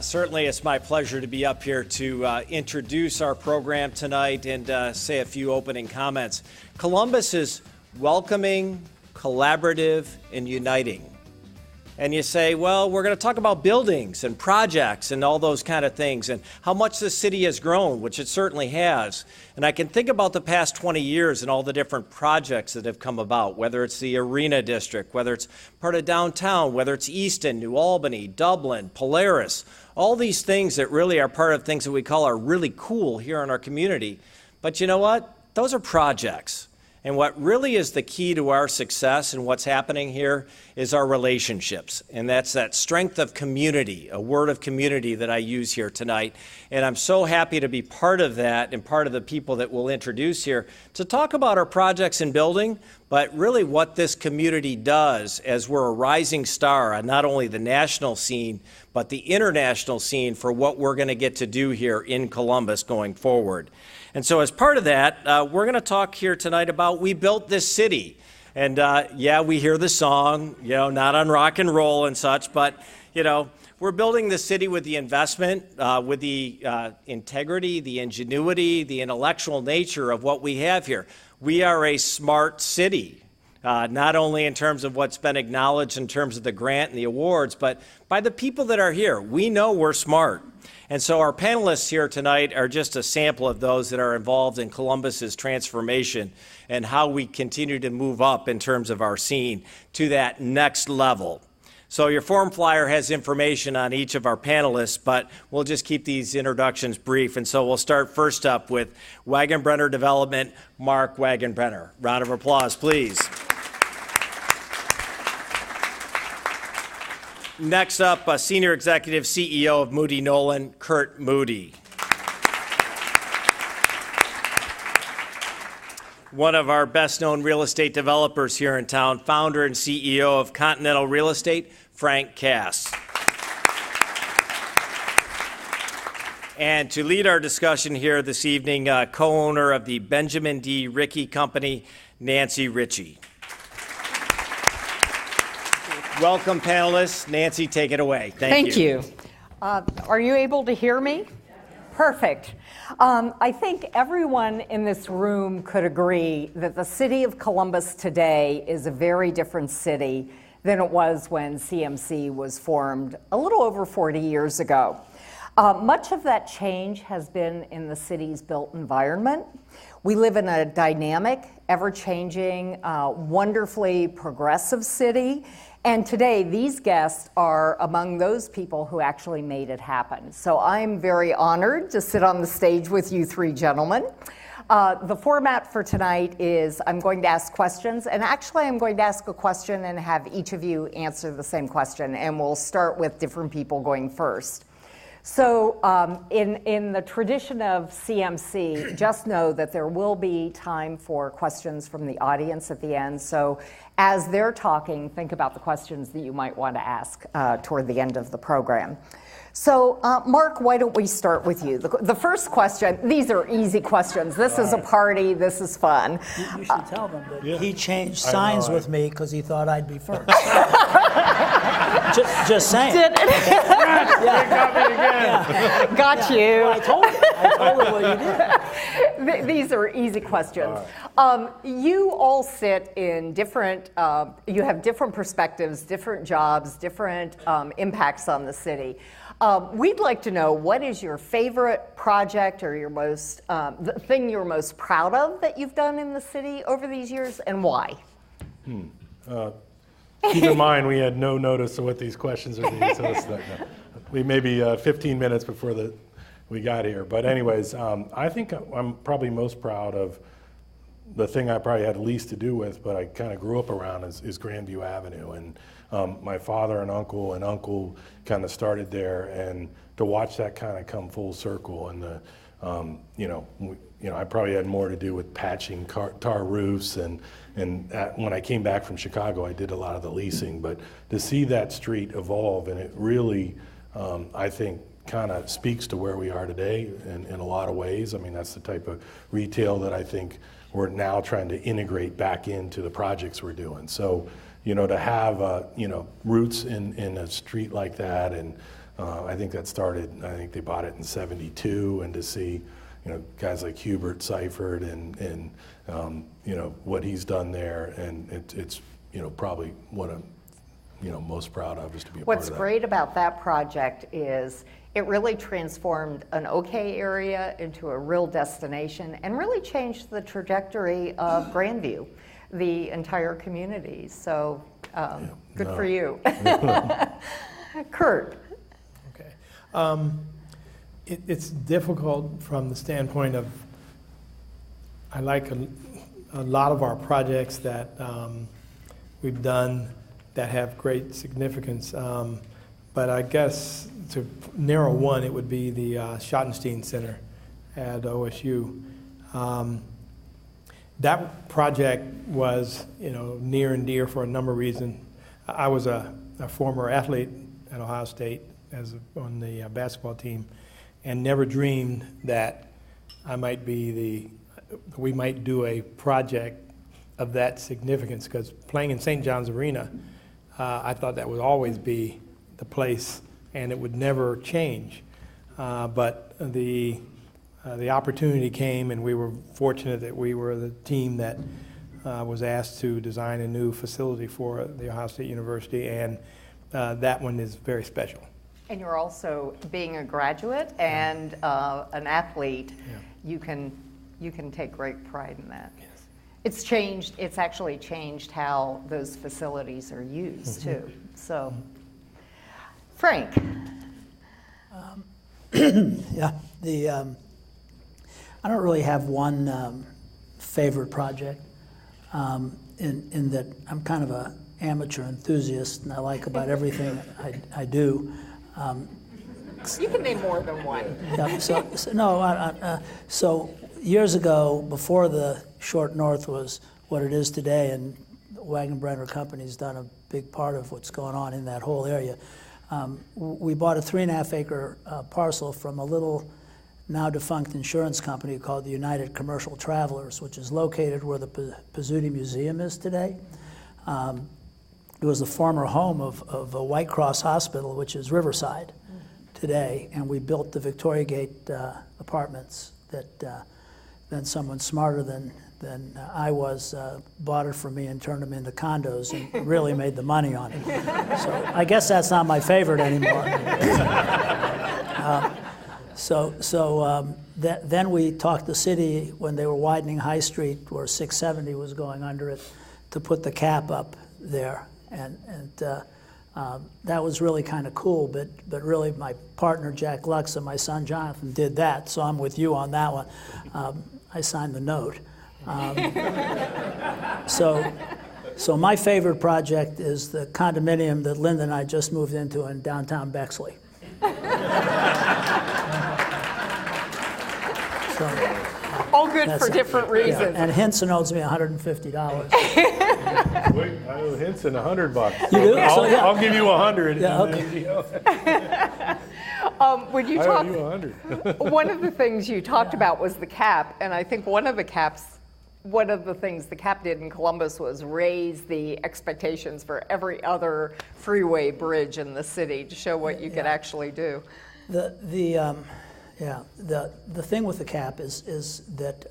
Certainly, it's my pleasure to be up here to introduce our program tonight and say a few opening comments. Columbus is welcoming, collaborative, and uniting. And you say, well, we're going to talk about buildings and projects and all those kind of things and how much the city has grown, which it certainly has. And I can think about the past 20 years and all the different projects that have come about, whether it's the Arena District, whether it's part of downtown, whether it's Easton, New Albany, Dublin, Polaris, all these things that really are part of things that we call are really cool here in our community. But you know what? Those are projects. And what really is the key to our success and what's happening here is our relationships. And that's that strength of community, a word of community that I use here tonight. And I'm so happy to be part of that and part of the people that we'll introduce here to talk about our projects and building, but really what this community does as we're a rising star on not only the national scene, but the international scene for what we're going to get to do here in Columbus going forward. And so as part of that, we're going to talk here tonight about We Built This City. And yeah, we hear the song, not on rock and roll and such, but, we're building this city with the investment, with the integrity, the ingenuity, the intellectual nature of what we have here. We are a smart city, not only in terms of what's been acknowledged in terms of the grant and the awards, but by the people that are here. We know we're smart. And so our panelists here tonight are just a sample of those that are involved in Columbus's transformation and how we continue to move up in terms of our scene to that next level. So your form flyer has information on each of our panelists, but we'll just keep these introductions brief. And so we'll start first up with Wagenbrenner Development, Mark Wagenbrenner. Round of applause, please. Next up, Senior Executive CEO of Moody Nolan, Kurt Moody. One of our best-known real estate developers here in town, founder and CEO of Continental Real Estate, Frank Cass. And to lead our discussion here this evening, co-owner of the Benjamin D. Rickey Company, Nancy Ritchie. Welcome, panelists. Nancy, take it away. Thank you. Are you able to hear me? Perfect. I think everyone in this room could agree that the city of Columbus today is a very different city than it was when CMC was formed a little over 40 years ago. Much of that change has been in the city's built environment. We live in a dynamic, ever-changing, wonderfully progressive city. And today, these guests are among those people who actually made it happen. So I'm very honored to sit on the stage with you three gentlemen. The format for tonight is I'm going to ask questions, and actually I'm going to ask a question and have each of you answer the same question, and we'll start with different people going first. So in the tradition of CMC, just know that there will be time for questions from the audience at the end. So as they're talking, think about the questions that you might want to ask toward the end of the program. So Mark, why don't we start with you? The first question, these are easy questions. This is a party, this is fun. You should tell them that he changed signs with me because he thought I'd be first. just saying. Did it? Got me again. Got you. Well, I told you what you did. These are easy questions. You all sit in different, you have different perspectives, different jobs, different impacts on the city. We'd like to know, what is your favorite project or your most, the thing you're most proud of that you've done in the city over these years, and why? Keep in mind, we had no notice of what these questions are being, so we maybe 15 minutes before we got here. But anyways, I think I'm probably most proud of the thing I probably had least to do with, but I kind of grew up around is Grandview Avenue. And my father and uncle kind of started there, and to watch that kind of come full circle, and I probably had more to do with patching tar roofs, and when I came back from Chicago, I did a lot of the leasing. But to see that street evolve, and it really, I think, kind of speaks to where we are today in a lot of ways. I mean, that's the type of retail that I think we're now trying to integrate back into the projects we're doing. So, to have, roots in a street like that, and I think that started, I think they bought it in '72, and to see, guys like Hubert Seifert and what he's done there, and it's probably what I'm most proud of is to be a part of What's that. great about that project is it really transformed an okay area into a real destination and really changed the trajectory of Grandview, the entire community. So good for you. Kurt. Okay. It's difficult from the standpoint of, I like a lot of our projects that we've done that have great significance. But I guess to narrow one, it would be the Schottenstein Center at OSU. That project was, near and dear for a number of reasons. I was a former athlete at Ohio State on the basketball team, and never dreamed that we might do a project of that significance, because playing in St. John's Arena, I thought that would always be the place and it would never change. But the opportunity came, and we were fortunate that we were the team that was asked to design a new facility for the Ohio State University, and that one is very special. And you're also, being a graduate and an athlete, you can take great pride in that. Yes. It's actually changed how those facilities are used too. So, Frank. Yeah, I don't really have one favorite project, in that I'm kind of an amateur enthusiast, and I like about everything I do. You can name more than one. Yeah, so years ago, before the Short North was what it is today, and Wagenbrenner Company's done a big part of what's going on in that whole area, we bought a 3.5 acre parcel from a little now defunct insurance company called the United Commercial Travelers, which is located where the Pizzuti Museum is today. It was the former home of a White Cross Hospital, which is Riverside today, and we built the Victoria Gate apartments that then someone smarter than I was bought it from me and turned them into condos and really made the money on it. So I guess that's not my favorite anymore. Then we talked the city when they were widening High Street, where 670 was going under it, to put the cap up there. And that was really kind of cool, but really my partner Jack Lux and my son Jonathan did that, so I'm with you on that one. I signed the note. So my favorite project is the condominium that Linda and I just moved into in downtown Bexley. All good for different reasons. Yeah. And Hinson owes me $150. Wait, I owe Hinson $100. You do? I'll give you 100. Yeah, okay. When you I talk, owe you 100. one of the things you talked about was the cap, and I think one of the things the cap did in Columbus was raise the expectations for every other freeway bridge in the city to show what you could actually do. The thing with the cap is that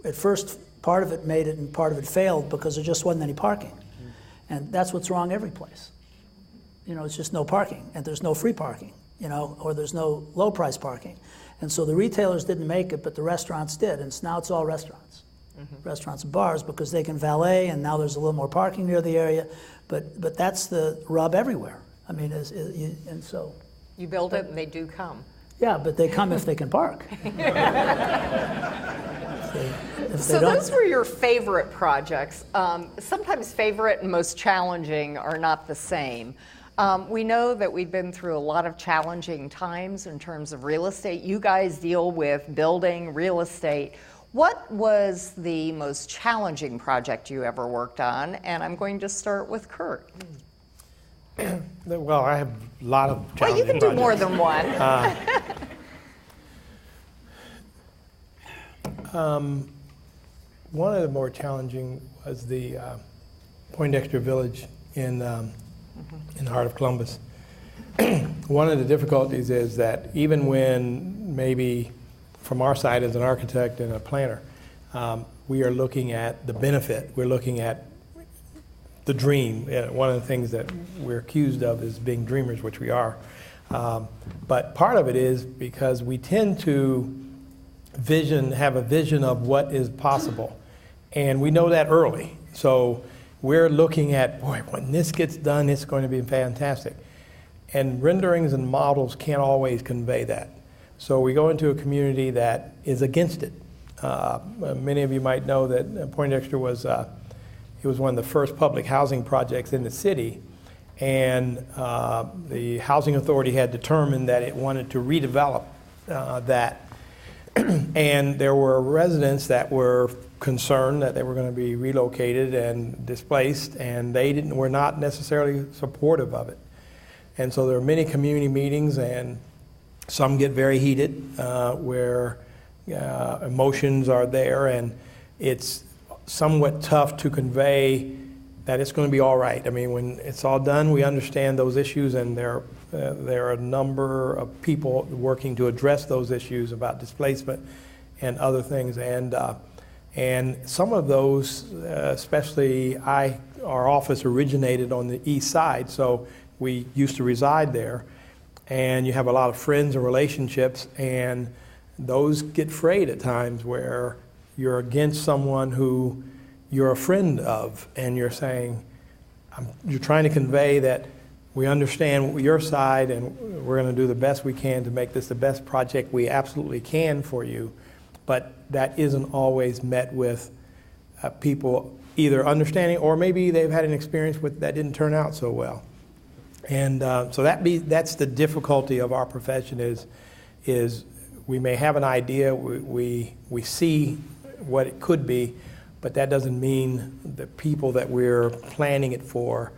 at first part of it made it and part of it failed because there just wasn't any parking. And that's what's wrong every place. It's just no parking, and there's no free parking, or there's no low price parking. And so the retailers didn't make it, but the restaurants did, and now it's all restaurants. Restaurants and bars, because they can valet, and now there's a little more parking near the area, but that's the rub everywhere. I mean, and so. You build it and they do come. Yeah, but they come if they can park. So those were your favorite projects. Sometimes favorite and most challenging are not the same. We know that we've been through a lot of challenging times in terms of real estate. You guys deal with building, real estate. What was the most challenging project you ever worked on? And I'm going to start with Kurt. Well, I have a lot of challenging Well, you can do more than one. One of the more challenging was the Poindexter Village in the heart of Columbus. one of the difficulties is that even when maybe from our side as an architect and a planner, we are looking at the benefit. We're looking at the dream. One of the things that we're accused of is being dreamers, which we are. But part of it is because we tend to have a vision of what is possible. And we know that early. So we're looking at, boy, when this gets done, it's going to be fantastic. And renderings and models can't always convey that. So we go into a community that is against it. Many of you might know that Poindexter was one of the first public housing projects in the city. And the housing authority had determined that it wanted to redevelop that. And there were residents that were concerned that they were going to be relocated and displaced, and they were not necessarily supportive of it. And so there are many community meetings, and some get very heated, where emotions are there, and it's somewhat tough to convey that it's going to be all right. I mean, when it's all done, we understand those issues, and there are a number of people working to address those issues about displacement and other things. And some of those, especially our office originated on the east side, so we used to reside there. And you have a lot of friends and relationships, and those get frayed at times where you're against someone who you're a friend of, and you're saying, you're trying to convey that we understand your side, and we're going to do the best we can to make this the best project we absolutely can for you. But that isn't always met with people either understanding, or maybe they've had an experience that didn't turn out so well. And so that's the difficulty of our profession is we may have an idea, we see what it could be, but that doesn't mean the people that we're planning it for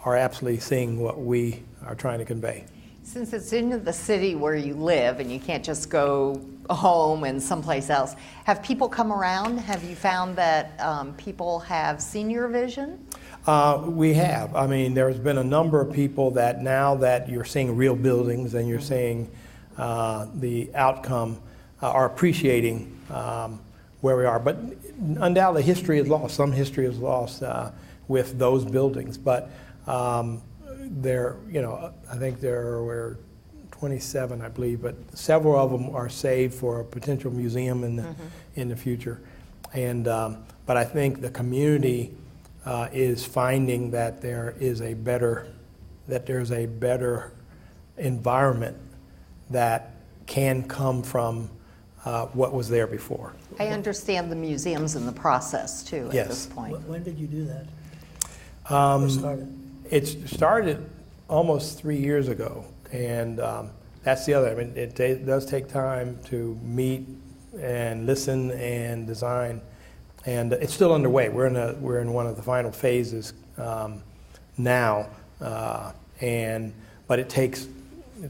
are absolutely seeing what we are trying to convey. Since it's in the city where you live and you can't just go home and someplace else, have people come around? Have you found that people have seen your vision? We have. I mean, there's been a number of people that now that you're seeing real buildings and you're seeing the outcome are appreciating where we are. But undoubtedly, history is lost. Some history is lost with those buildings. But I think there were 27, I believe, but several of them are saved for a potential museum in the future. And but I think the community is finding that there's a better environment that can come from what was there before. I understand the museum's in the process too at this point. When did you do that? It started almost 3 years ago, and that's the other. I mean, it does take time to meet and listen and design, and it's still underway. We're in one of the final phases now, but it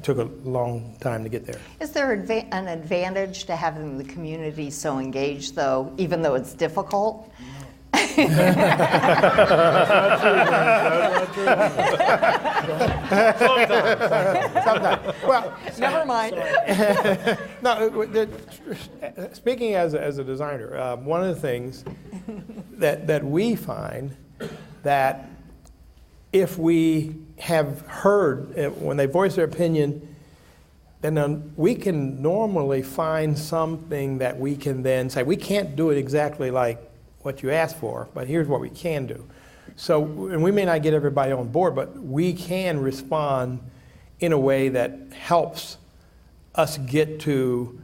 took a long time to get there. Is there an advantage to having the community so engaged, though, even though it's difficult? Sometimes. Well, never mind. No, speaking as a designer, one of the things that we find that if we have heard when they voice their opinion, then we can normally find something that we can then say, we can't do it exactly like what you asked for, but here's what we can do. So, and we may not get everybody on board, but we can respond in a way that helps us get to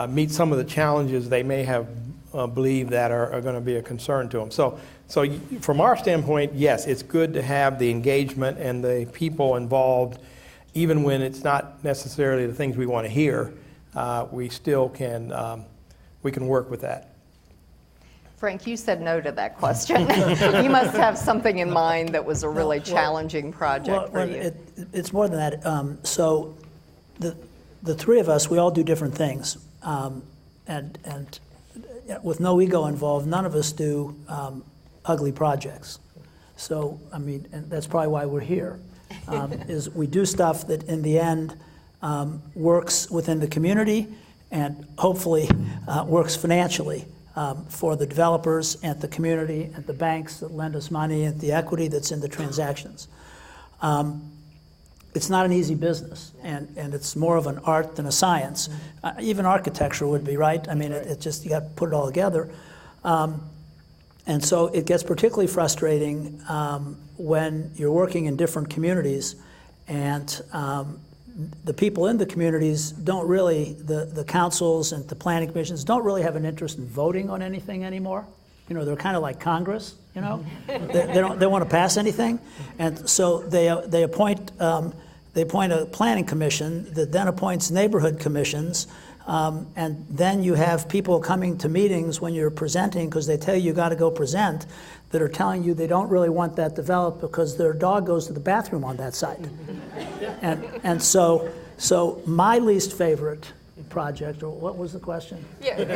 meet some of the challenges they may have believed that are going to be a concern to them. So from our standpoint, yes, it's good to have the engagement and the people involved, even when it's not necessarily the things we want to hear. We still can work with that. Frank, you said no to that question. You must have something in mind that was a really challenging project for you. It's more than that. So the three of us, we all do different things. And with no ego involved, none of us do ugly projects. So, I mean, and that's probably why we're here. is we do stuff that in the end works within the community and hopefully works financially for the developers and the community and the banks that lend us money and the equity that's in the transactions. It's not an easy business, and it's more of an art than a science. Even architecture would be, right? I mean, it just, you got to put it all together. And so it gets particularly frustrating when you're working in different communities and the people in the communities don't really, the councils and the planning commissions don't really have an interest in voting on anything anymore. You know, they're kind of like Congress, you know? They want to pass anything. And so they appoint a planning commission that then appoints neighborhood commissions. And then you have people coming to meetings when you're presenting because they tell you got to go present that are telling you they don't really want that developed because their dog goes to the bathroom on that site. And so my least favorite project, or what was the question? Yeah, most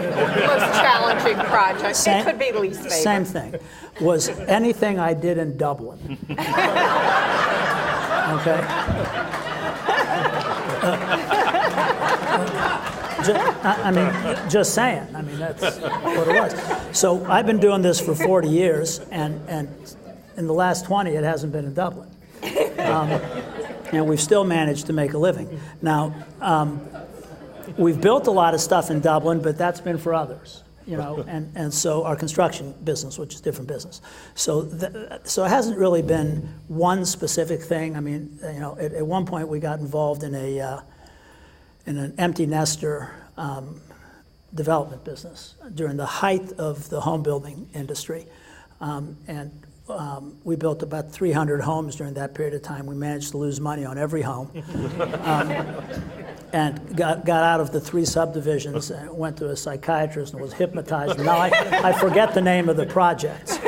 challenging project. It could be least favorite. Same thing. Was anything I did in Dublin. Okay? I mean, just saying. I mean, that's what it was. So I've been doing this for 40 years, and in the last 20, it hasn't been in Dublin. And we've still managed to make a living. Now, we've built a lot of stuff in Dublin, but that's been for others, you know, and so our construction business, which is a different business. So so it hasn't really been one specific thing. I mean, you know, at one point we got involved in an empty nester development business during the height of the home building industry. We built about 300 homes during that period of time. We managed to lose money on every home. And got out of the 3 subdivisions and went to a psychiatrist and was hypnotized. Now I forget the name of the projects.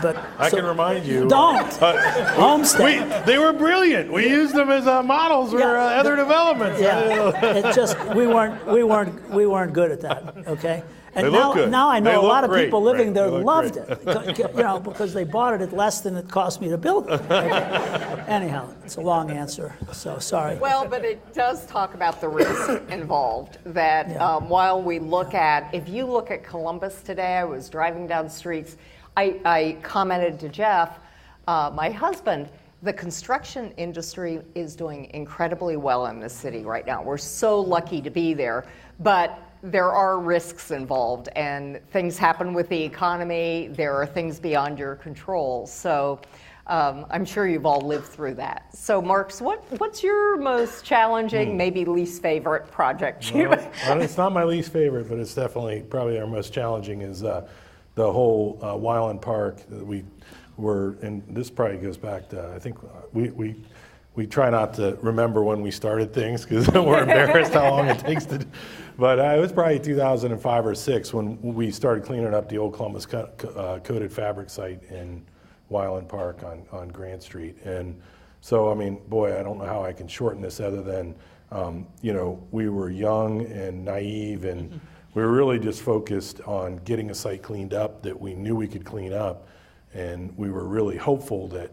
But I can remind you. Don't. Homestead. They were brilliant. We used them as models for other developments. Yeah. It just we weren't good at that. Okay. And they look good. Now I know They a lot look of people great, living there They look loved great. it, you know, because they bought it at less than it cost me to build it. Okay. Anyhow, it's a long answer, so sorry. Well, but it does talk about the risk involved. That while we look at, if you look at Columbus today, I was driving down the streets. I commented to Jeff, my husband, the construction industry is doing incredibly well in this city right now. We're so lucky to be there, but there are risks involved, and things happen with the economy. There are things beyond your control. So I'm sure you've all lived through that. So Marks, what's your most challenging, maybe least favorite project? Well, it's not my least favorite, but it's definitely probably our most challenging is the whole Wyland Park that we were, and this probably goes back to, I think we try not to remember when we started things because we're embarrassed how long it takes to. But it was probably 2005 or 6 when we started cleaning up the old Columbus coated fabric site in Wyland Park on Grant Street. And so, I mean, boy, I don't know how I can shorten this other than, you know, we were young and naive, and we were really just focused on getting a site cleaned up that we knew we could clean up. And we were really hopeful that,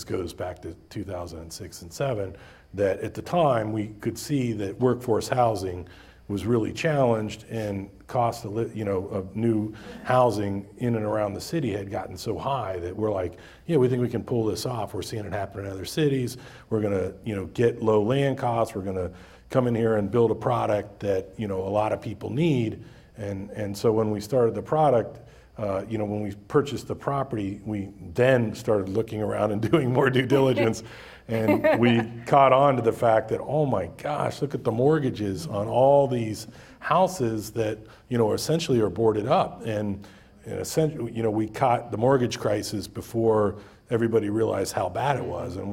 goes back to 2006 and 7, that at the time we could see that workforce housing was really challenged, and cost of new housing in and around the city had gotten so high that we're like, yeah, we think we can pull this off. We're seeing it happen in other cities. We're gonna, get low land costs. We're gonna come in here and build a product that, a lot of people need. And so when we started the product, when we purchased the property, we then started looking around and doing more due diligence. And we caught on to the fact that, oh my gosh, look at the mortgages on all these houses that, essentially are boarded up. And essentially, we caught the mortgage crisis before everybody realized how bad it was. And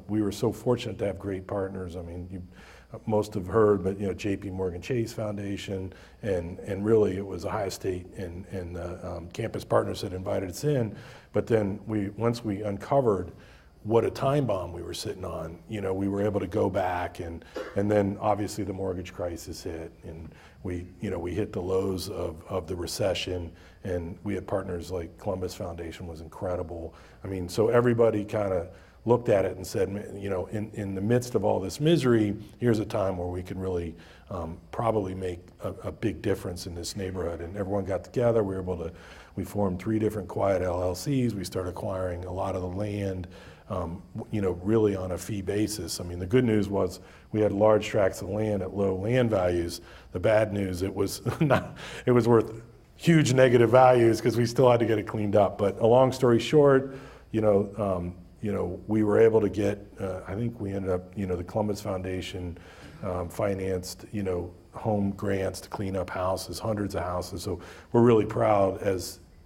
we were so fortunate to have great partners. I mean, you most have heard, but J.P. Morgan Chase Foundation, and really it was Ohio State and the campus partners that invited us in. But then once we uncovered what a time bomb we were sitting on. You know, we were able to go back, and then obviously the mortgage crisis hit, and we hit the lows of the recession, and we had partners like Columbus Foundation was incredible. I mean, so everybody kind of looked at it and said, you know, in the midst of all this misery, here's a time where we can really probably make a big difference in this neighborhood. And everyone got together. We formed 3 different quiet LLCs. We started acquiring a lot of the land, you know, really on a fee basis. I mean, the good news was we had large tracts of land at low land values. The bad news, it was worth huge negative values because we still had to get it cleaned up. But a long story short, you know, we were able to get, I think we ended up, you know, the Columbus Foundation financed, you know, home grants to clean up houses, hundreds of houses. So we're really proud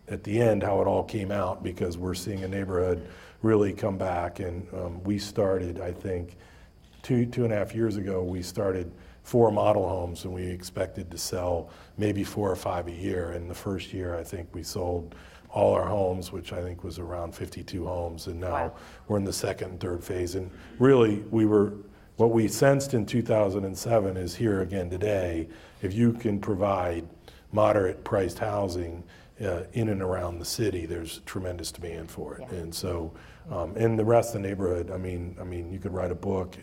at the end how it all came out, because we're seeing a neighborhood really come back. And we started, I think, two and a half years ago, we started 4 model homes, and we expected to sell maybe 4 or 5 a year. And the first year, I think we sold all our homes, which I think was around 52 homes, and now we're in the second and third phase. And really, what we sensed in 2007 is here again today. If you can provide moderate priced housing in and around the city, there's tremendous demand for it. Yeah. And so, in the rest of the neighborhood, I mean, you could write a book,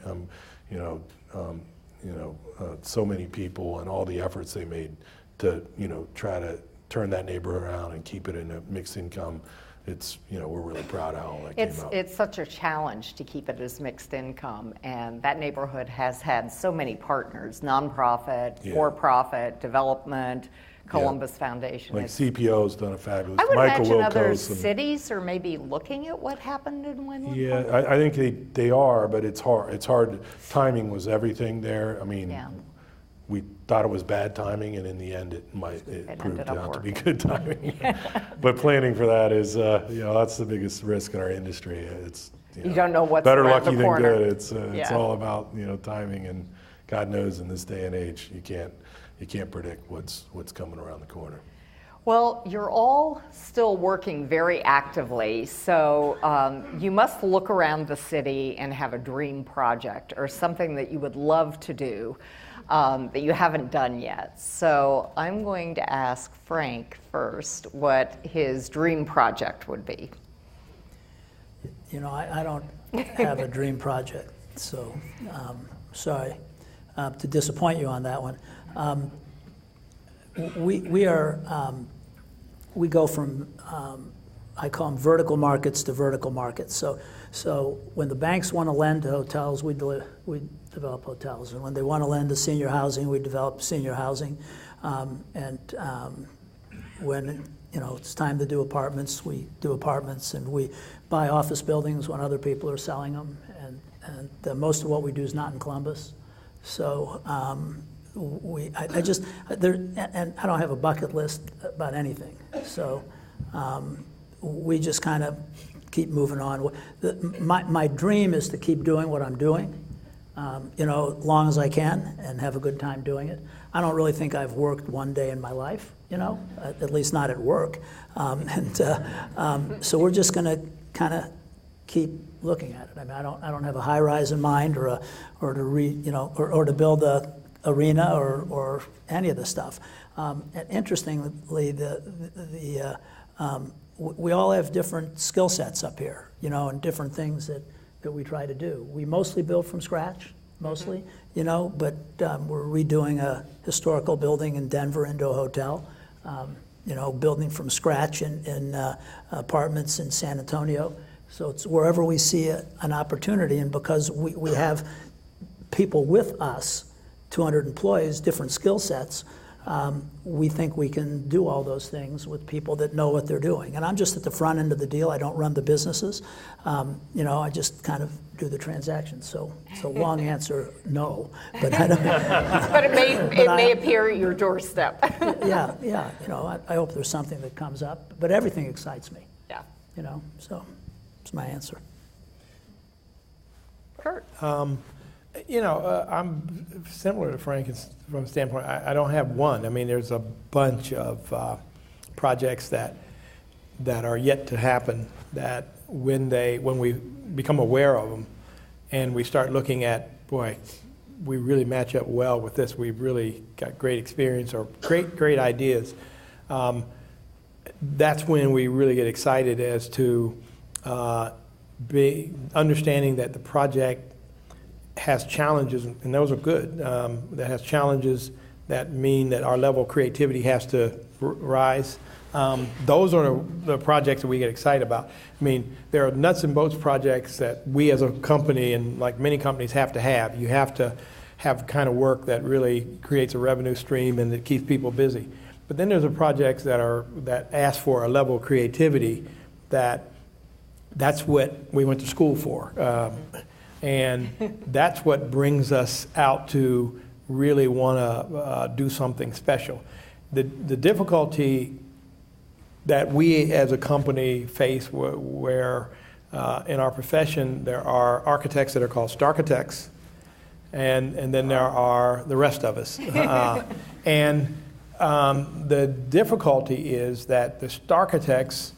so many people and all the efforts they made to, you know, try to turn that neighborhood around and keep it in a mixed income. It's, you know, we're really proud of how that came out. It's such a challenge to keep it as mixed income, and that neighborhood has had so many partners, nonprofit, for-profit, development, Columbus Foundation. Like CPO's done a fabulous. I would imagine other cities are maybe looking at what happened in Wynwood. Yeah, I think they are, but it's hard. It's hard. Timing was everything there. I mean, we thought it was bad timing, and in the end, it proved out to be good timing. But planning for that is, you know, that's the biggest risk in our industry. It's you don't know what's better around lucky the corner. than good. It's all about, you know, timing, and God knows in this day and age, you can't predict what's coming around the corner. Well, you're all still working very actively, so you must look around the city and have a dream project or something that you would love to do that you haven't done yet. So I'm going to ask Frank first what his dream project would be. You know, I don't have a dream project, so sorry to disappoint you on that one. We go from, I call them vertical markets to vertical markets. So when the banks want to lend to hotels, we develop hotels. And when they want to lend to senior housing, we develop senior housing. When it's time to do apartments, we do apartments. And we buy office buildings when other people are selling them. And most of what we do is not in Columbus. So I don't have a bucket list about anything. So we just kind of keep moving on. My dream is to keep doing what I'm doing, as long as I can, and have a good time doing it. I don't really think I've worked one day in my life, at least not at work. So we're just going to kind of keep looking at it. I mean, I don't have a high rise in mind, or to build a arena or any of the stuff. And interestingly, we all have different skill sets up here, and different things that we try to do. We mostly build from scratch, but we're redoing a historical building in Denver into a hotel, building from scratch in apartments in San Antonio. So it's wherever we see an opportunity, and because we have people with us, 200 employees, different skill sets, we think we can do all those things with people that know what they're doing. And I'm just at the front end of the deal. I don't run the businesses. I just kind of do the transactions. So it's a long answer, no. But I don't. But it may appear at your doorstep. Yeah. I hope there's something that comes up. But everything excites me. Yeah. So it's my answer. Kurt. I'm similar to Frank from a standpoint. I don't have one. I mean, there's a bunch of projects that are yet to happen that when we become aware of them and we start looking at, boy, we really match up well with this, we've really got great experience or great ideas, that's when we really get excited as to understanding that the project has challenges, and those are good, that has challenges that mean that our level of creativity has to rise. Those are the projects that we get excited about. I mean, there are nuts and bolts projects that we as a company, and like many companies, have to have. You have to have kind of work that really creates a revenue stream and that keeps people busy. But then there's the projects that ask for a level of creativity that's what we went to school for. And that's what brings us out to really want to do something special. The difficulty that we as a company face where in our profession there are architects that are called starchitects, and then there are the rest of us. The difficulty is that the starchitects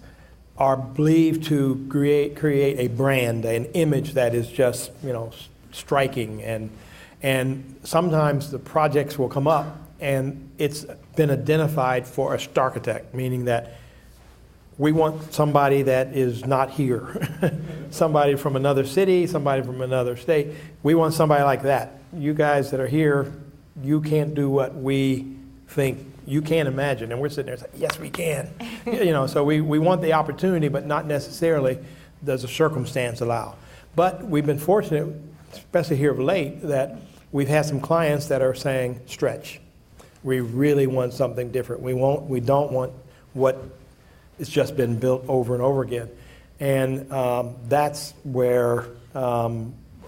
are believed to create a brand, an image that is just, striking, and sometimes the projects will come up and it's been identified for a starchitect, meaning that we want somebody that is not here, somebody from another city, somebody from another state. We want somebody like that. You guys that are here, you can't do what we think you can't imagine. And we're sitting there saying, yes, we can. So we want the opportunity, but not necessarily does the circumstance allow. But we've been fortunate, especially here of late, that we've had some clients that are saying, stretch. We really want something different. We don't want what it's just been built over and over again. And that's where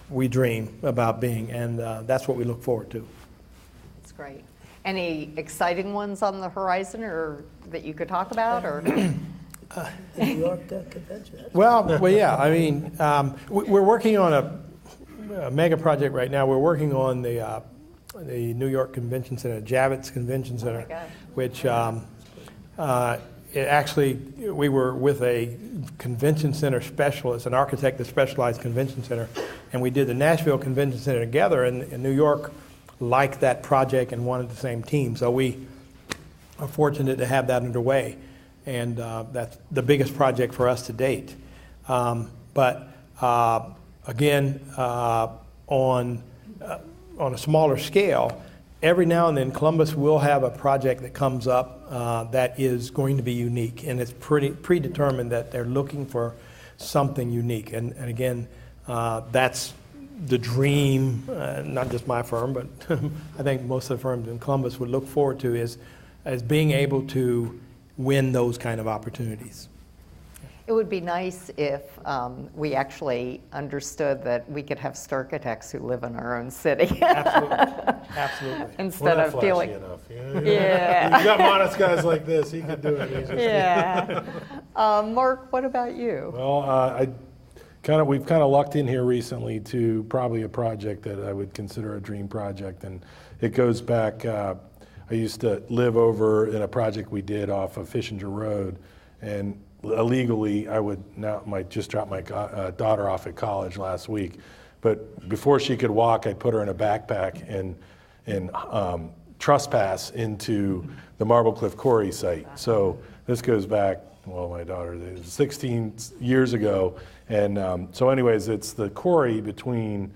we dream about being, and that's what we look forward to. That's great. Any exciting ones on the horizon or that you could talk about? Or The New York Convention. Well, yeah. I mean, we're working on a mega project right now. We're working on the New York Convention Center, Javits Convention Center, which we were with a convention center specialist, an architect that specialized convention center, and we did the Nashville Convention Center together, and New York liked that project and wanted the same team. So we are fortunate to have that underway, and that's the biggest project for us to date. But again, on a smaller scale, every now and then Columbus will have a project that comes up that is going to be unique, and it's pretty predetermined that they're looking for something unique. And again, that's the dream, not just my firm, but I think most of the firms in Columbus would look forward to is being able to win those kind of opportunities. it would be nice if we actually understood that we could have starchitects who live in our own city. Absolutely. Absolutely. Instead of feeling. Enough. Yeah. You've got modest guys like this, he could do it. Yeah. Mark, what about you? Well, we've kind of lucked in here recently to probably a project that I would consider a dream project, and it goes back. I used to live over in a project we did off of Fishinger Road, and illegally I might just drop my daughter off at college last week, but before she could walk, I'd put her in a backpack and trespass into the Marble Cliff Quarry site. So this goes back, well, my daughter, 16 years ago. And so anyways, it's the quarry between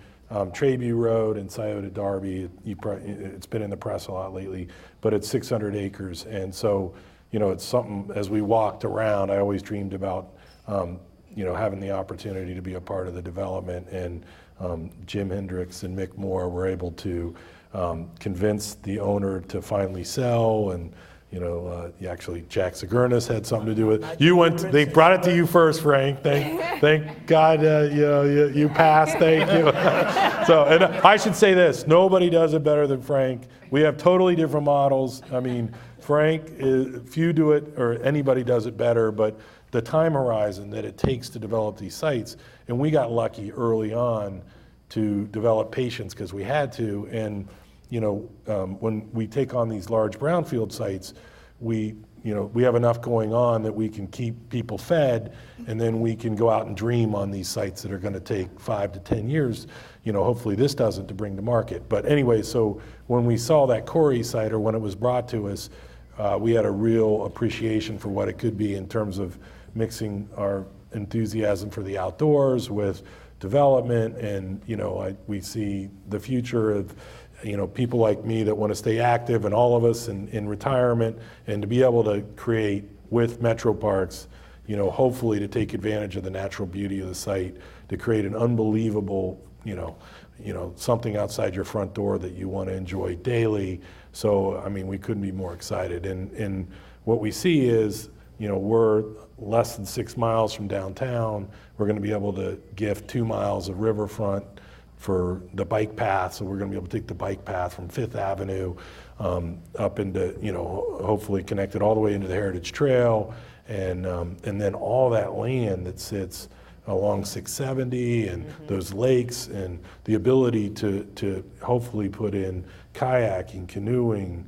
Trabue Road and Scioto Darby. It's been in the press a lot lately, but it's 600 acres. And so, it's something, as we walked around, I always dreamed about, having the opportunity to be a part of the development. And Jim Hendricks and Mick Moore were able to convince the owner to finally sell, and actually Jack Sigurnis had something to do with it. They brought it to you first, Frank. Thank God you passed. Thank you. So, and I should say this: nobody does it better than Frank. We have totally different models. I mean, Frank, few do it, or anybody does it better, but the time horizon that it takes to develop these sites, and we got lucky early on to develop patience because we had to, and when we take on these large brownfield sites, we have enough going on that we can keep people fed, and then we can go out and dream on these sites that are going to take 5 to 10 years. Hopefully this doesn't, to bring to market. But anyway, so when we saw that Corey site, or when it was brought to us, we had a real appreciation for what it could be in terms of mixing our enthusiasm for the outdoors with development. And we see the future of people like me that want to stay active, and all of us in retirement, and to be able to create with Metro Parks, hopefully to take advantage of the natural beauty of the site, to create an unbelievable, something outside your front door that you want to enjoy daily. So, I mean, we couldn't be more excited. And what we see is, we're less than 6 miles from downtown. We're going to be able to gift 2 miles of riverfront for the bike path. So we're going to be able to take the bike path from 5th Avenue up into, hopefully connected all the way into the Heritage Trail. And then all that land that sits along 670 and those lakes, and the ability to hopefully put in kayaking, canoeing,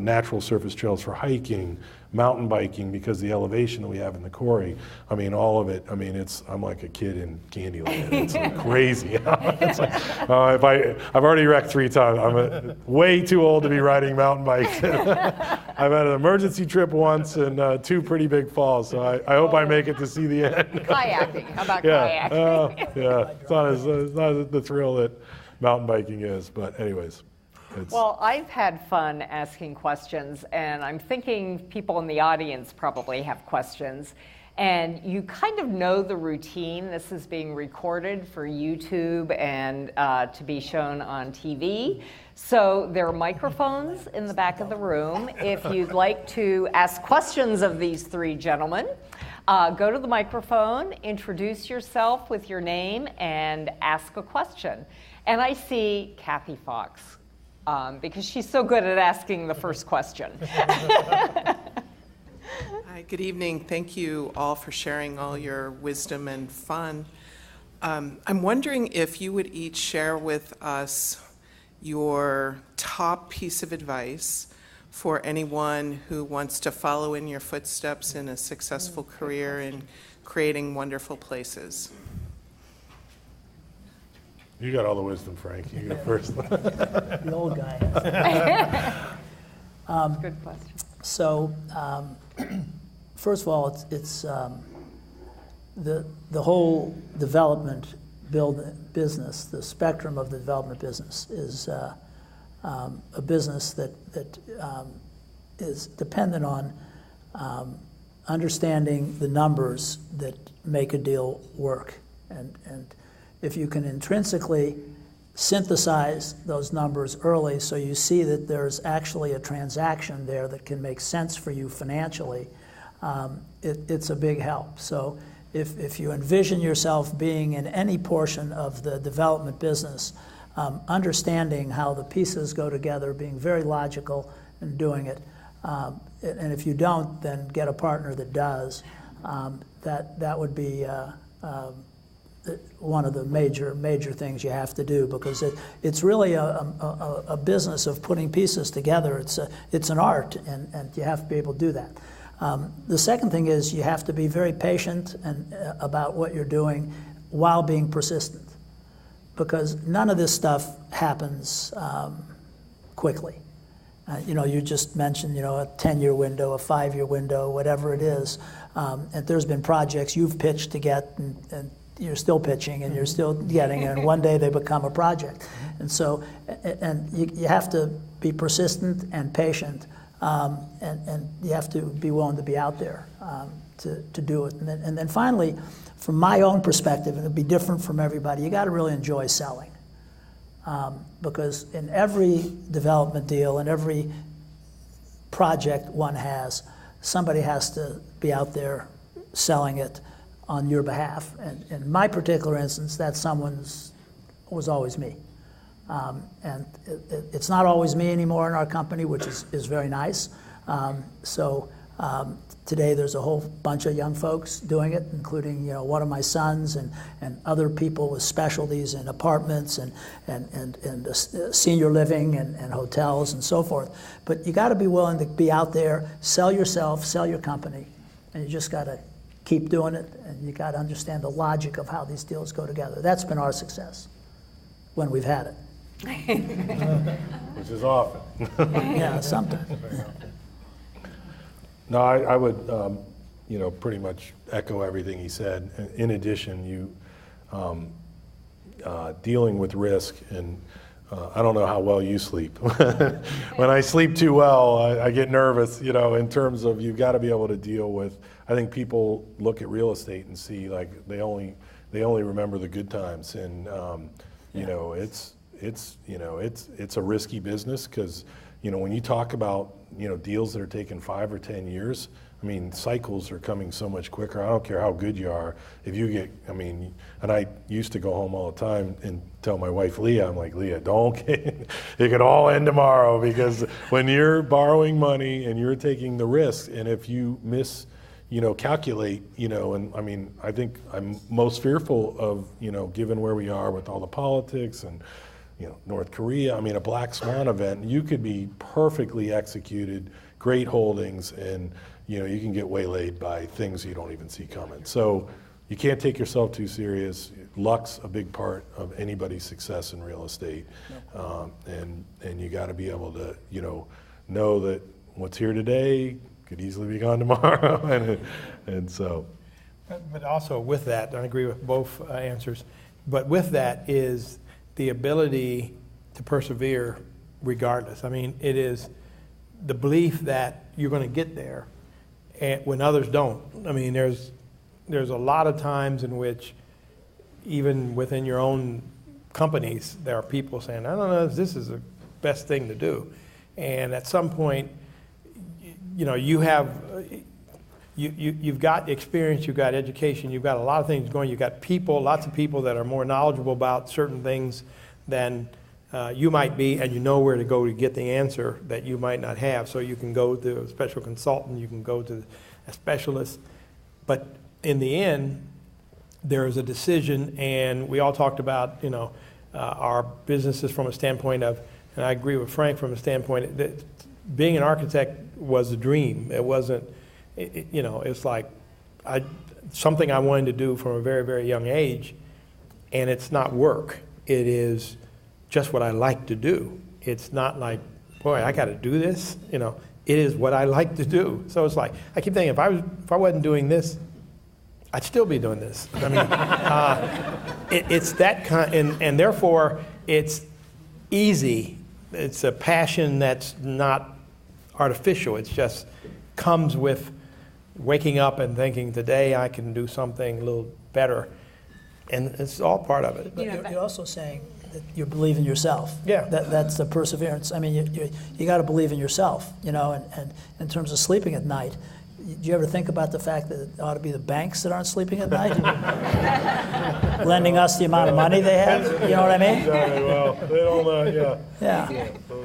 natural surface trails for hiking, mountain biking, because the elevation that we have in the quarry, I mean, all of it, I mean, I'm like a kid in Candyland. It's like crazy. It's like, I've already wrecked 3 times. I'm way too old to be riding mountain bikes. I've had an emergency trip once and 2 pretty big falls, so I hope I make it to see the end. Kayaking, how about kayaking? Yeah, it's not the thrill that mountain biking is, but anyways. Well, I've had fun asking questions, and I'm thinking people in the audience probably have questions. And you kind of know the routine. This is being recorded for YouTube and to be shown on TV. So there are microphones in the back of the room. If you'd like to ask questions of these 3 gentlemen, go to the microphone, introduce yourself with your name, and ask a question. And I see Kathy Fox, because she's so good at asking the first question. Hi, good evening. Thank you all for sharing all your wisdom and fun. I'm wondering if you would each share with us your top piece of advice for anyone who wants to follow in your footsteps in a successful career in creating wonderful places. You got all the wisdom, Frank. You go first. The old guy has. Good question. So, first of all, it's the whole development business, the spectrum of the development business is a business that is dependent on understanding the numbers that make a deal work, and if you can intrinsically synthesize those numbers early so you see that there's actually a transaction there that can make sense for you financially, it's a big help. So if you envision yourself being in any portion of the development business, understanding how the pieces go together, being very logical and doing it, and if you don't, then get a partner that does. That would be one of the major things you have to do, because it's really a business of putting pieces together. It's an art, and you have to be able to do that. The second thing is you have to be very patient about what you're doing while being persistent, because none of this stuff happens quickly. You just mentioned, a 10-year window, a 5-year window, whatever it is. And there's been projects you've pitched to get, and you're still pitching, and you're still getting, and one day they become a project. And so, you have to be persistent and patient, and you have to be willing to be out there to do it. And then finally, from my own perspective, and it'll be different from everybody, you got to really enjoy selling. Because in every development deal, in every project one has, somebody has to be out there selling it on your behalf. And in my particular instance, that someone was always me. And it's not always me anymore in our company, which is very nice. So Today, there's a whole bunch of young folks doing it, including one of my sons and other people with specialties in apartments and senior living and hotels and so forth. But you got to be willing to be out there, sell yourself, sell your company, and you just got to keep doing it. And you got to understand the logic of how these deals go together. That's been our success when we've had it. Which is often. Yeah, sometimes. No, I would, pretty much echo everything he said. In addition, dealing with risk, and I don't know how well you sleep. When I sleep too well, I get nervous, in terms of you've got to be able to deal with. I think people look at real estate and see like they only remember the good times, and it's a risky business because when you talk about deals that are taking 5 or 10 years, I mean, cycles are coming so much quicker. I don't care how good you are. If you get, and I used to go home all the time and tell my wife, Leah, I'm like, Leah, don't get, it could all end tomorrow, because when you're borrowing money and you're taking the risk, and if you calculate, and I think I'm most fearful of, given where we are with all the politics and, North Korea, a black swan event, you could be perfectly executed, great holdings, and you can get waylaid by things you don't even see coming. So you can't take yourself too serious. Luck's a big part of anybody's success in real estate. And you got to be able to, know that what's here today could easily be gone tomorrow. and so. But also with that, I agree with both answers, but with that is the ability to persevere regardless. It is the belief that you're going to get there and when others don't. There's a lot of times in which even within your own companies, there are people saying, I don't know if this is the best thing to do. And at some point, you've got experience, you've got education, you've got a lot of things going, you've got lots of people that are more knowledgeable about certain things than you might be, and you know where to go to get the answer that you might not have. So you can go to a special consultant, you can go to a specialist. But in the end, there is a decision, and we all talked about, our businesses from a standpoint of, and I agree with Frank from a standpoint that being an architect was a dream. It wasn't, it's like something I wanted to do from a very, very young age, and it's not work. It is just what I like to do. It's not like, boy, I got to do this. It is what I like to do. So it's like, I keep thinking, if I wasn't doing this, I'd still be doing this. It's that kind, and therefore it's easy. It's a passion that's not artificial. It's just comes with waking up and thinking, today I can do something a little better. And it's all part of it. But you're also saying that you believe in yourself. Yeah. That's the perseverance. You got to believe in yourself, and in terms of sleeping at night. Do you ever think about the fact that it ought to be the banks that aren't sleeping at night? Lending us the amount of money they have? You know what I mean? Exactly. Well, they don't, Yeah.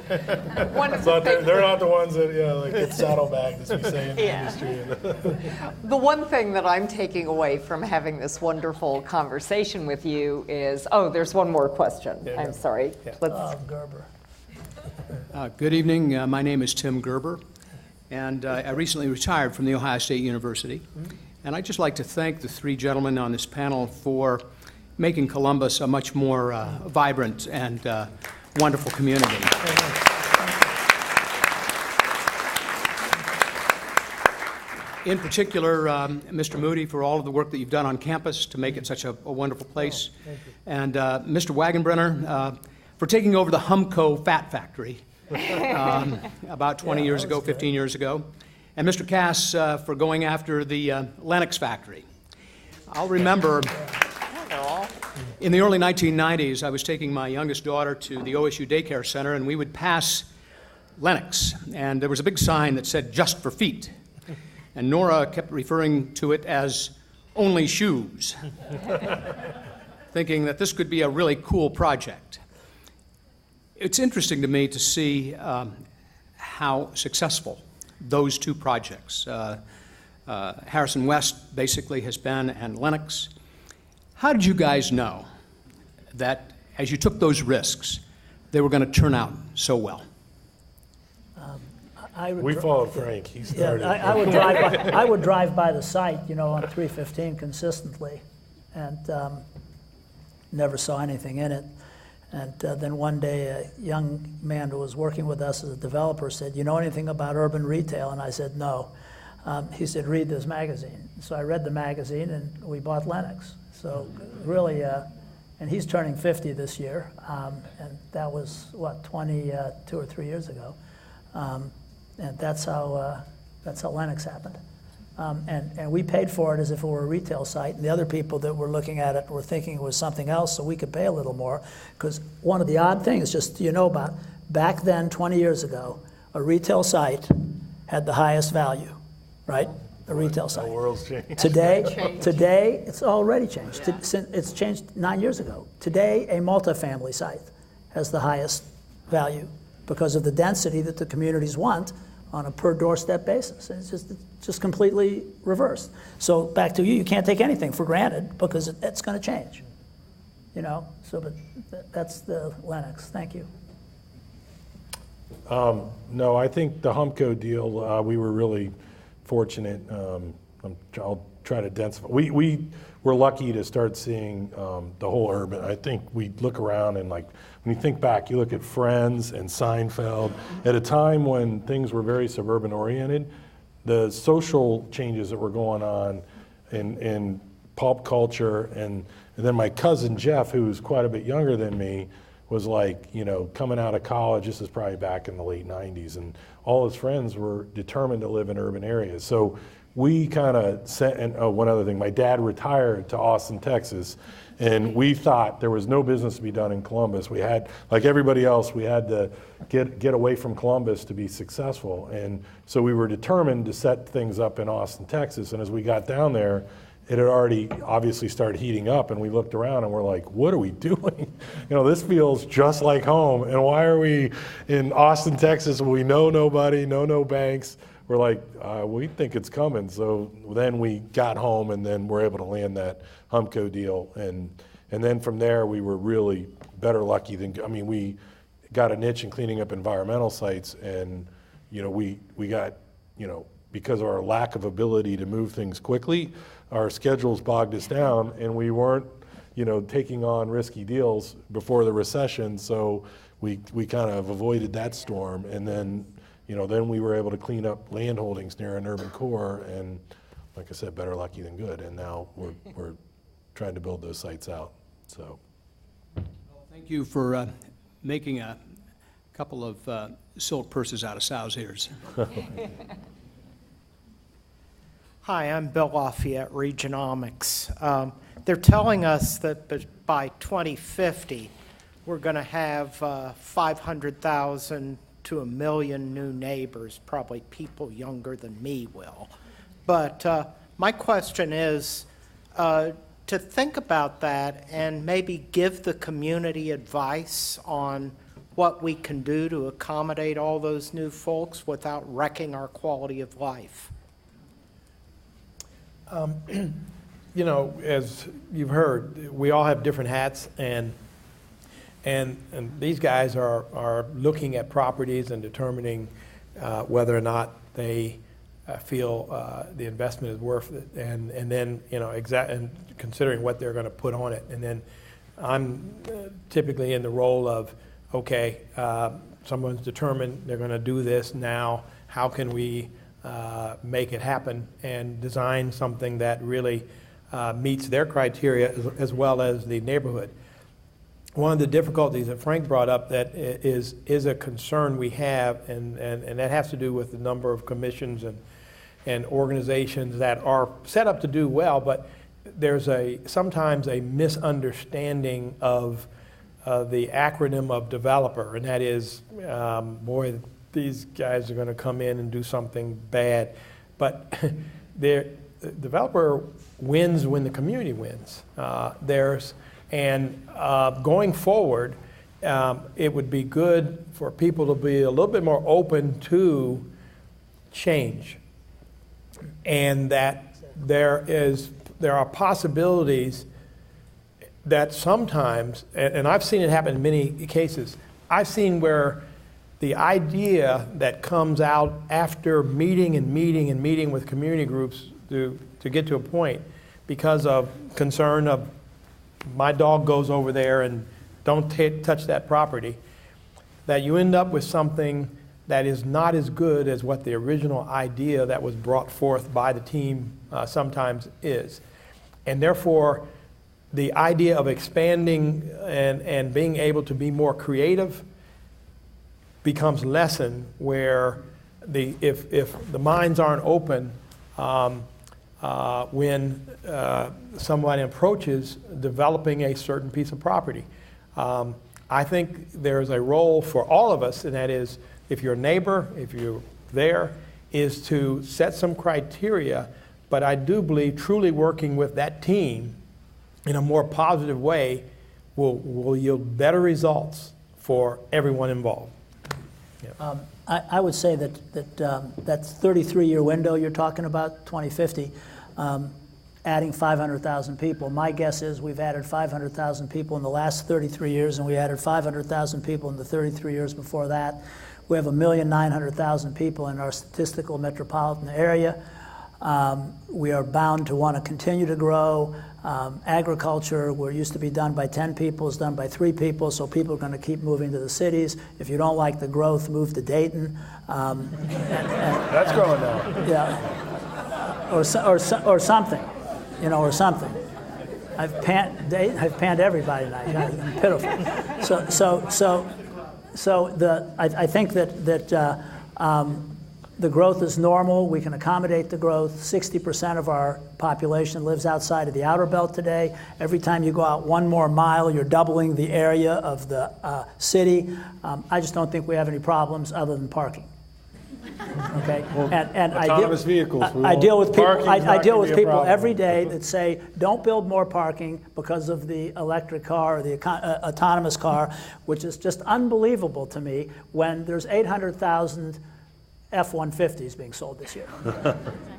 They're not the ones that, get saddlebagged, as we say in the industry. The one thing that I'm taking away from having this wonderful conversation with you is, there's one more question. Yeah, I'm sorry. Yeah. Gerber. Good evening. My name is Tim Gerber, and I recently retired from The Ohio State University. And I'd just like to thank the three gentlemen on this panel for making Columbus a much more vibrant and wonderful community. In particular, Mr. Moody, for all of the work that you've done on campus to make it such a wonderful place. And Mr. Wagenbrenner, for taking over the Humco Fat Factory about 20 years ago, 15 years ago. And Mr. Cass for going after the Lennox factory. I'll remember in the early 1990s, I was taking my youngest daughter to the OSU Daycare Center, and we would pass Lennox, and there was a big sign that said, "Just for feet." And Nora kept referring to it as "only shoes," thinking that this could be a really cool project. It's interesting to me to see how successful those two projects. Harrison West basically has been, and Lennox. How did you guys know that as you took those risks, they were going to turn out so well? We followed Frank. He started. I would drive by the site, on 315 consistently, and never saw anything in it. And then one day, a young man who was working with us as a developer said, "You know anything about urban retail?" And I said, "No." He said, "Read this magazine." So I read the magazine, and we bought Lennox. So really, and he's turning 50 this year, and that was, 22 or 3 years ago. And that's how Lennox happened. And we paid for it as if it were a retail site, and the other people that were looking at it were thinking it was something else, so we could pay a little more. Because one of the odd things, just about, back then, 20 years ago, a retail site had the highest value, right? A retail site. The world's changed. Today, it's already changed. It's changed 9 years ago. Today, a multifamily site has the highest value because of the density that the communities want on a per doorstep basis. It's just completely reversed. So back to you can't take anything for granted because it's going to change. But that's the Lennox. Thank you. No, I think the Humco deal, we were really fortunate. I'll try to densify. We were lucky to start seeing the whole urban. I think we look around and when you think back, you look at Friends and Seinfeld, at a time when things were very suburban oriented, the social changes that were going on in pulp culture, and then my cousin Jeff, who's quite a bit younger than me, was coming out of college. This is probably back in the late 90s, and all his friends were determined to live in urban areas. So we kind of sent, and one other thing, my dad retired to Austin, Texas, and we thought there was no business to be done in Columbus. We had, like everybody else, we had to get away from Columbus to be successful. And so we were determined to set things up in Austin, Texas. And as we got down there, it had already obviously started heating up, and we looked around and we're like, what are we doing? This feels just like home. And why are we in Austin, Texas, when we know nobody, no banks? We're like, we think it's coming. So then we got home, and then we're able to land that Humco deal. And then from there, we were really better lucky than, we got a niche in cleaning up environmental sites, and, we got, because of our lack of ability to move things quickly, our schedules bogged us down, and we weren't, taking on risky deals before the recession. So we kind of avoided that storm. And then, then we were able to clean up land holdings near an urban core, and like I said, better lucky than good. And now we're trying to build those sites out. So, well, thank you for making a couple of silk purses out of sow's ears. Hi, I'm Bill Lafayette, Regionomics. They're telling us that by 2050, we're going to have 500,000 to 1 million new neighbors, probably people younger than me will. But my question is to think about that and maybe give the community advice on what we can do to accommodate all those new folks without wrecking our quality of life. As you've heard, we all have different hats, and these guys are looking at properties and determining whether or not they feel the investment is worth it, and then and considering what they're going to put on it. And then I'm typically in the role of, okay, someone's determined they're going to do this now. How can we make it happen and design something that really meets their criteria as well as the neighborhood? One of the difficulties that Frank brought up that is a concern we have, and that has to do with the number of commissions and organizations that are set up to do well, but there's sometimes a misunderstanding of the acronym of developer, and that is, boy, these guys are going to come in and do something bad. But the developer wins when the community wins. Going forward, it would be good for people to be a little bit more open to change, and that there are possibilities that sometimes, and I've seen it happen in many cases, I've seen where the idea that comes out after meeting with community groups to get to a point, because of concern of my dog goes over there and don't touch that property, that you end up with something that is not as good as what the original idea that was brought forth by the team sometimes is. And therefore, the idea of expanding and being able to be more creative becomes lessened, where if the minds aren't open when somebody approaches developing a certain piece of property. I think there's a role for all of us, and that is, if you're a neighbor, if you're there, is to set some criteria, but I do believe truly working with that team in a more positive way will yield better results for everyone involved. Yeah. I would say that that 33-year window you're talking about, 2050, adding 500,000 people. My guess is we've added 500,000 people in the last 33 years, and we added 500,000 people in the 33 years before that. We have 1,900,000 people in our statistical metropolitan area. We are bound to want to continue to grow. Agriculture, where it used to be done by 10 people, is done by 3 people, so people are going to keep moving to the cities. If you don't like the growth, move to Dayton. That's growing now. Yeah, or something, or something. I've panned everybody tonight. I'm pitiful. I think that the growth is normal. We can accommodate the growth. 60% of our population lives outside of the outer belt today. Every time you go out 1 more mile, you're doubling the area of the city. I just don't think we have any problems other than parking. Okay, well, and autonomous vehicles. I deal with people. I deal with people problem. every day that say, "Don't build more parking because of the electric car or the autonomous car," which is just unbelievable to me. When there's 800,000 F-150s being sold this year,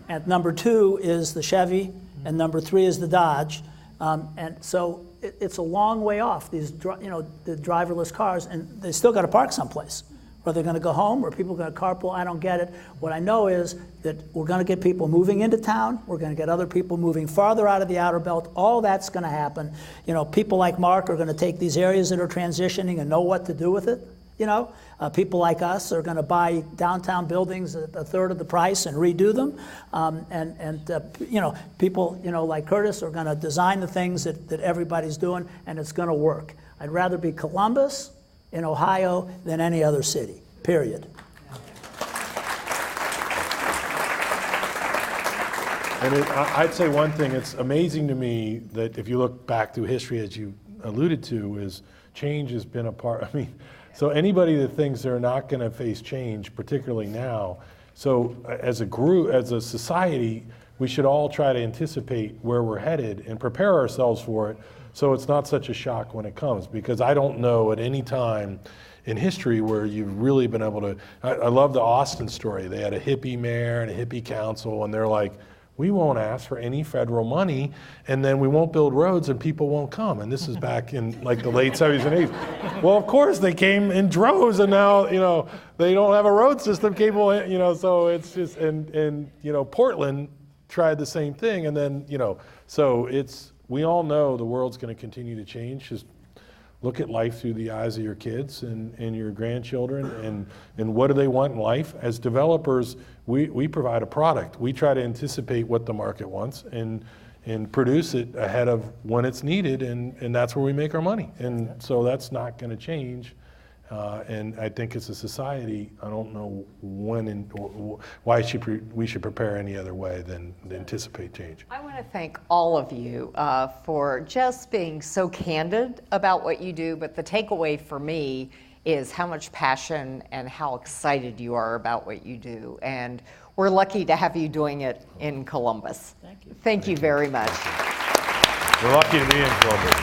and number 2 is the Chevy, and number 3 is the Dodge, and so it's a long way off. These the driverless cars, and they still got to park someplace. Are they going to go home, or people going to carpool? I don't get it. What I know is that we're going to get people moving into town. We're going to get other people moving farther out of the outer belt. All that's going to happen. People like Mark are going to take these areas that are transitioning and know what to do with it. People like us are going to buy downtown buildings at a third of the price and redo them. People like Curtis are going to design the things that everybody's doing, and it's going to work. I'd rather be Columbus in Ohio than any other city, period. And I'd say one thing, it's amazing to me that if you look back through history, as you alluded to, is change has been a part. So anybody that thinks they're not going to face change, particularly now, so as a group, as a society, we should all try to anticipate where we're headed and prepare ourselves for it, so it's not such a shock when it comes, because I don't know at any time in history where you've really been able to, I love the Austin story. They had a hippie mayor and a hippie council, and they're like, we won't ask for any federal money, and then we won't build roads and people won't come. And this is back in like the late 70s and 80s. Well, of course they came in droves, and now, they don't have a road system capable, so it's just, and Portland tried the same thing, and then, so we all know the world's going to continue to change. Just look at life through the eyes of your kids and your grandchildren, and what do they want in life. As developers, we provide a product. We try to anticipate what the market wants and produce it ahead of when it's needed, and that's where we make our money. And so that's not going to change. And I think as a society, I don't know when or why we should prepare any other way than anticipate change. I want to thank all of you for just being so candid about what you do, but the takeaway for me is how much passion and how excited you are about what you do. And we're lucky to have you doing it in Columbus. Thank you. Thank you very much. We're lucky to be in Columbus.